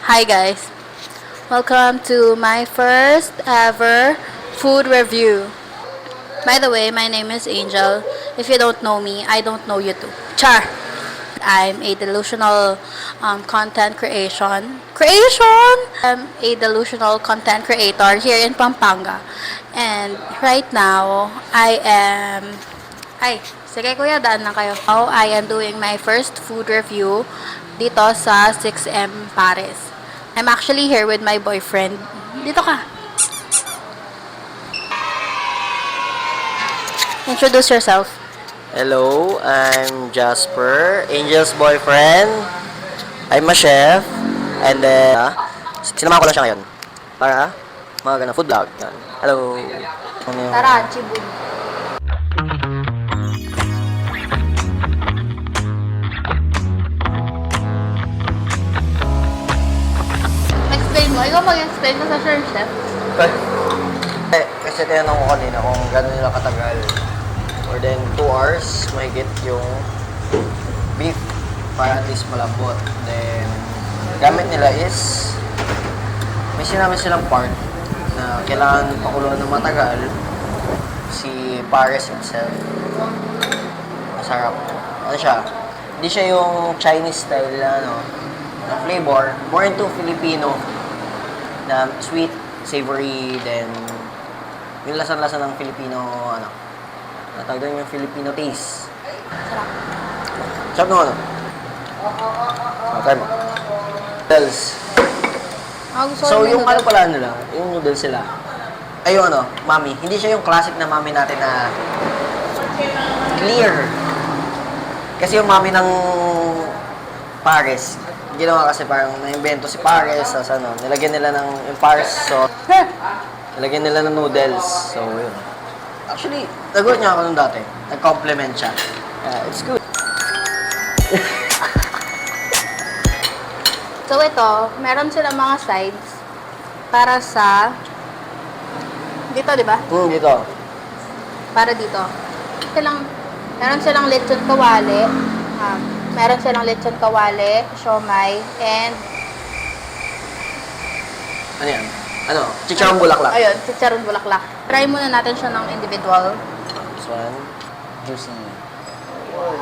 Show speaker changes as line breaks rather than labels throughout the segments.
Hi guys, welcome to my first ever food review. By the way, my name is Angel. If you don't know me, I don't know you too. Char! I'm a delusional content I'm a delusional content creator here in Pampanga. And right now, sige kuya, daan lang kayo. Now, I am doing my first food review dito sa 6M Paris. I'm actually here with my boyfriend. Dito ka. Introduce yourself.
Hello, I'm Jasper, Angel's boyfriend. I'm a chef. And then, sinamahan ko lang siya ngayon. Para, mga ganun, food vlog. Yan. Hello.
Tara, Chibun. Explain mo. Ikaw mag-explain mo sa Sir Chef.
Kasi tinanong ko kanina kung gano'n nila katagal. More than 2 hours, may get yung beef para at least malambot. Then, gamit nila is, may sinabi silang part na kailangan pakuluan ng matagal. Si Paris himself. Masarap. Ano siya? Hindi siya yung Chinese style na, na flavor. More into Filipino na sweet, savory, then yung lasa-lasa ng Filipino, natawag doon yung Filipino taste. Sarap nung Okay mo. Noodles. So, yung pala nila, yung noodles sila, ay yung mami. Hindi siya yung classic na mami natin na clear. Kasi yung mami ng Paris, ginawa kasi parang na-invento si Paris, nilagyan nila ng yung Paris sauce. Nilagyan nila ng noodles. So, yun. Actually, nagulat niya ako nung dati. Nag-compliment siya. It's good.
So, ito, meron silang mga sides para sa dito, di ba?
Dito.
Para dito. Meron silang lechon kawali. Meron silang lechon kawali, siomay, and
Ano yan? Chicharong bulaklak.
ayun, chicharon bulaklak. Try muna natin siya ng individual.
This one, juicy. Oh,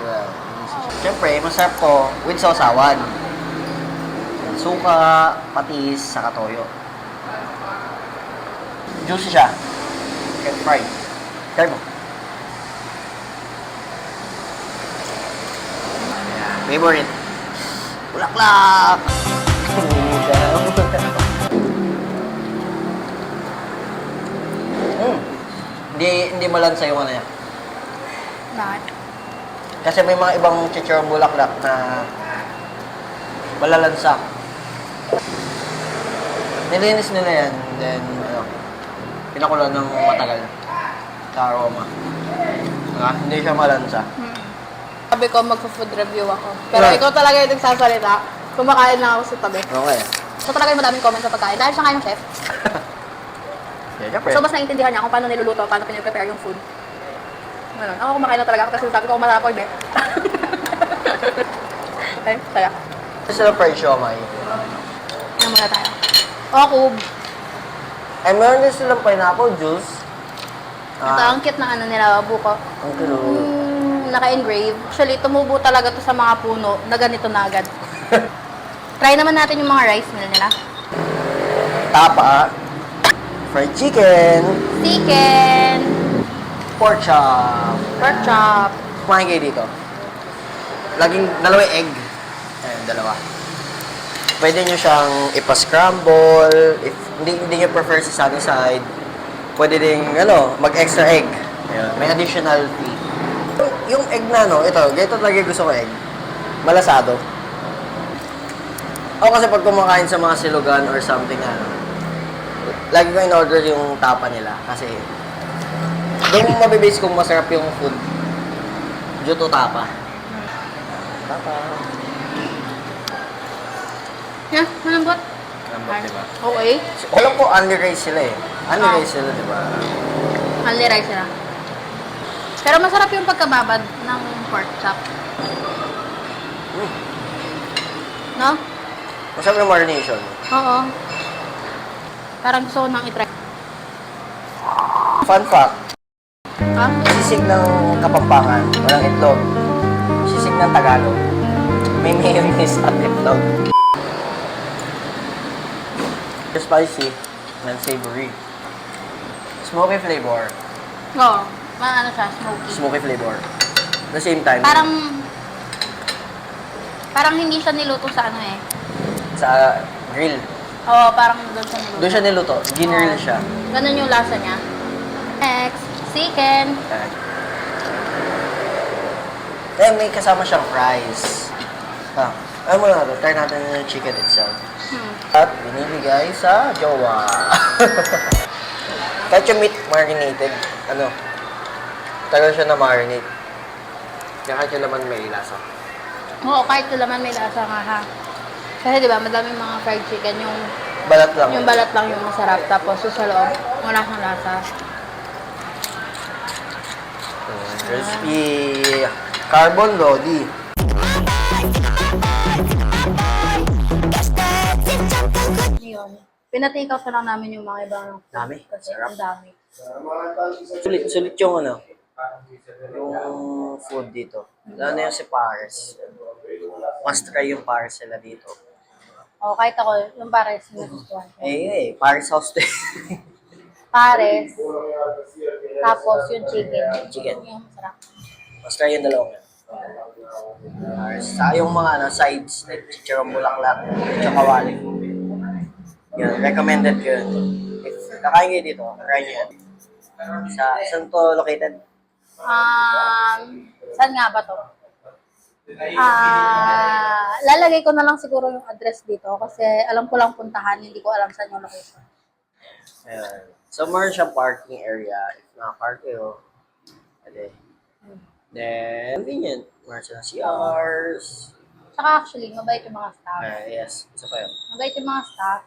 yeah, juicy. Siyempre, masarap to with sausawan. Suka, patis, saka toyo. Juicy siya. Get fried. Try mo. Yeah, favorite. Bulaklak! Hindi malansa yung yan.
Bakit?
Kasi may mga ibang chicharong bulaklak na malalansa. Nilinis nila yan, then pinakulo ng matagal sa aroma. Hindi siya malansa.
Sabi ko, magpo-food review ako. Pero ikaw talaga yung nagsasalita. Kumakain lang ako sa tabi.
Okay.
So talaga yung madaming comments sa pagkain. Dahil siya nga yung chef.
Yeah, syempre.
So mas naiintindihan niya kung paano niluluto, paano pinag-prepare yung food. Ganun. Ako kumakain na talaga ako kasi sabi ko kung masarap ako, ibe. Okay, saya.
Ito sila fried siomay.
Ano muna tayo? Okub.
Ay, meron din silang pineapple juice.
Ito ang cute ng nila, buko.
Ang cute.
Naka-engrave. Actually, tumubo talaga to sa mga puno na ganito na agad. Try naman natin yung mga rice meal nila.
Tapa. Fried chicken.
Chicken.
Pork chop.
Pork chop.
Kumain kayo dito. Laging dalawang egg. Ayun, dalawa. Pwede nyo siyang ipa-scramble. If hindi nyo prefer sa sunny side, pwede ding, mag-extra egg. Ayun, may additional fee. Yung egg na, ganito talaga gusto ko egg. Malasado. Ako kasi pag kumakain sa mga silugan or something, lagi ko in-order yung tapa nila. Kasi, doon mabibase kung masarap yung food. Due to tapa. Tapa.
Yeah, malambot.
Lambot, diba?
Okay.
Alam ko, only rice sila eh. Only rice sila, diba?
Only rice sila. Pero masarap yung pagkababad ng pork chop. No?
Masarap yung marination.
Oo. Parang gusto ko nang itry.
Fun fact,
Ha?
sisig ng Kapampangan, walang itlog. Sisig ng Tagalog, may mayonnaise at itlog. Spicy and savory. Smoky flavor.
Oo. Ano siya, smoky.
Smoky flavor. At the same time,
Parang hindi siya niluto sa ano eh.
sa grill.
Oo, parang doon siya niluto.
Doon siya niluto. Ginrill siya.
Ganun yung lasa niya. Next, chicken.
Kaya may kasama siyang fries. Ano mo lang ito? Try natin yung chicken itself. At binibigay sa jowa. Kahit yung meat marinated, tagal siya na marinate. Kaya kahit yung laman may lasa.
Oo, kahit yung laman may lasa nga ha. Kasi di ba, madaming mga fried chicken, yung
Balat lang.
yung balat lang yung masarap, tapos yung sa loob, wala siyang lasa.
Crispy. Carbon Lodi.
Yun. Pinatake out na lang namin yung mga ibang food.
Dami.
Kasi
Sarap.
ang dami.
Sulit yung yung food dito. Lalo na yung si Paris. Must try yung Paris sila dito.
O, kahit ako, yung pares, nagustuhan ko.
Paris house din.
Pares. Tapos yung chicken.
Chicken.
Yung masarap.
Must try yung dalawang yan. Paris. Saka yung mga sides, like chicharong bulaklak, chakawali. Yan, recommended ko yun. If kakain kayo dito, try nyo yan. Saan to located?
Saan nga ba to? Lalagay ko na lang siguro yung address dito kasi alam ko lang puntahan, hindi ko alam saan yung location.
Ayan. So, meron siyang parking area. If naka-park kayo, pwede. Then, convenient. Meron silang CRs.
Tsaka actually, mabait yung mga staff.
Yes, isa pa yun.
Mabait yung mga staff.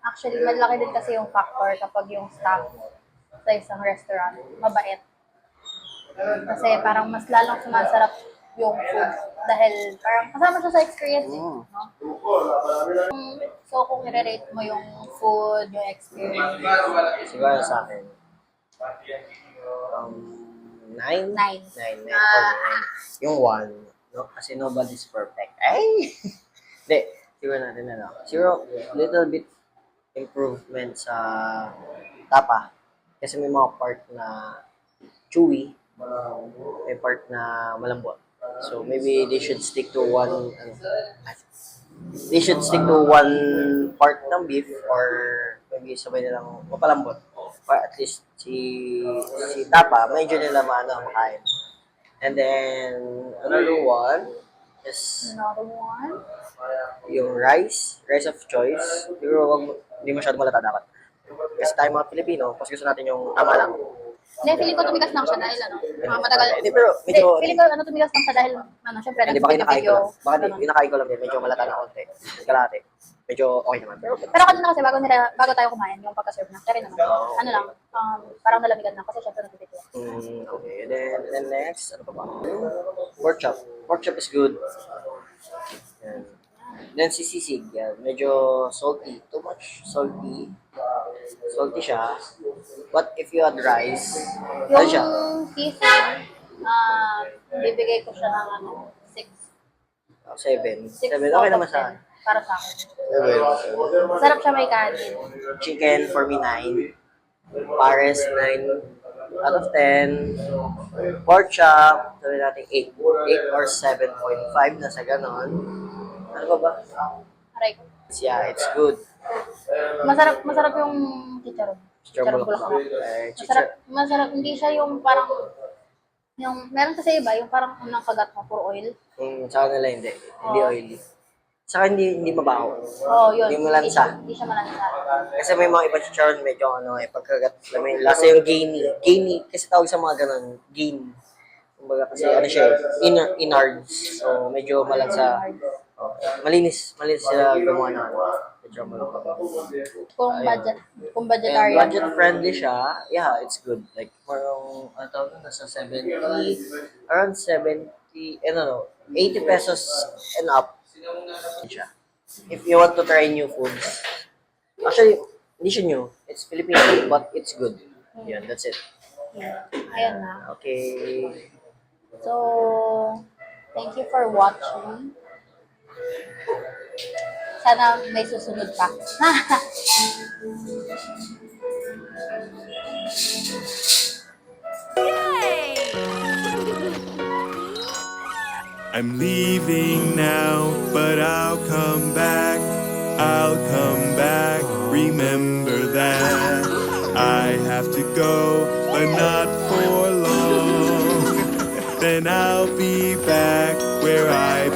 Actually, malaki din kasi yung factor kapag yung staff sa isang restaurant, mabait. Kasi parang mas lalong sumasarap yung food dahil parang kasama siya sa experience. No? So, kung i-rate mo yung food, yung experience,
Siguro sa akin. 9? 9. 9. Yung 1. No, kasi nobody's perfect. Ay! Hindi. Siguro natin Siguro, little bit improvement sa tapa. Kasi may mga part na chewy, may part na malambot. So maybe they should stick to one part ng beef or maybe sabay nilang mapalambot. Or at least si tapa, medyo nila makain. And then another one is yung rice of choice. Siguro hindi masyado malata dapat. Kasi tayo mga Pilipino, mas gusto natin yung tama lang.
Hindi, feeling ko tumigas lang siya dahil matagal.
Hindi, pero medyo...
Feeling ko tumigas lang siya dahil, syempre,
Hindi, baka
nag-video.
Baka yung nakain ko lang din, medyo malata na konti. Kalahati. Medyo okay naman.
Pero kanina kasi bago tayo kumain, yung pagka-serve na, kaya naman, parang nalamigan na kasi syempre nag-video.
Okay, then next, ano pa ba? Pork chop. Pork chop is good. Yan. Then si sisig, yan. Medyo salty. Too much salty. Salty siya. But if you add rice, ano siya?
Yung sisig, bibigay ko siya ng 6.
7. 7, okay naman sa akin.
Para sa akin.
7.
Sarap siya may kanin.
Chicken for me 9. Pares 9 out of 10. Pork chop, sabi natin 8. 8 or 7.5 na sa ganon. Ano ba ba?
Aray ko.
Yeah, it's good.
Masarap yung chicharon.
Chicharon bulaklak.
Masarap. Hindi siya yung parang, meron kasi iba, yung parang unang kagat mo, puro oil.
Sa kanila hindi. Hindi oily. Saka hindi mabaho.
Yun.
Hindi malansa.
Hindi siya malansa.
Kasi may mga ibang chicharon medyo pagkagat, may lasa yung gamey. Gamey, kasi tawag sa mga ganun, game. Kumbaga kasi siya, innards. So medyo malansa. Malinis sila gumawa na medyo malungkot.
Kung vegetarian.
Budget friendly siya, yeah, it's good. Like, parang, nasa 70, around 70, 80 pesos and up. Siya. if you want to try new foods, actually, hindi siya new. It's Filipino, but it's good. Yan, that's it.
Ayun na.
Okay.
So, thank you for watching. Sana may susunod pa.
I'm leaving now, but I'll come back. I'll come back. Remember that I have to go, but not for long. Then I'll be back where I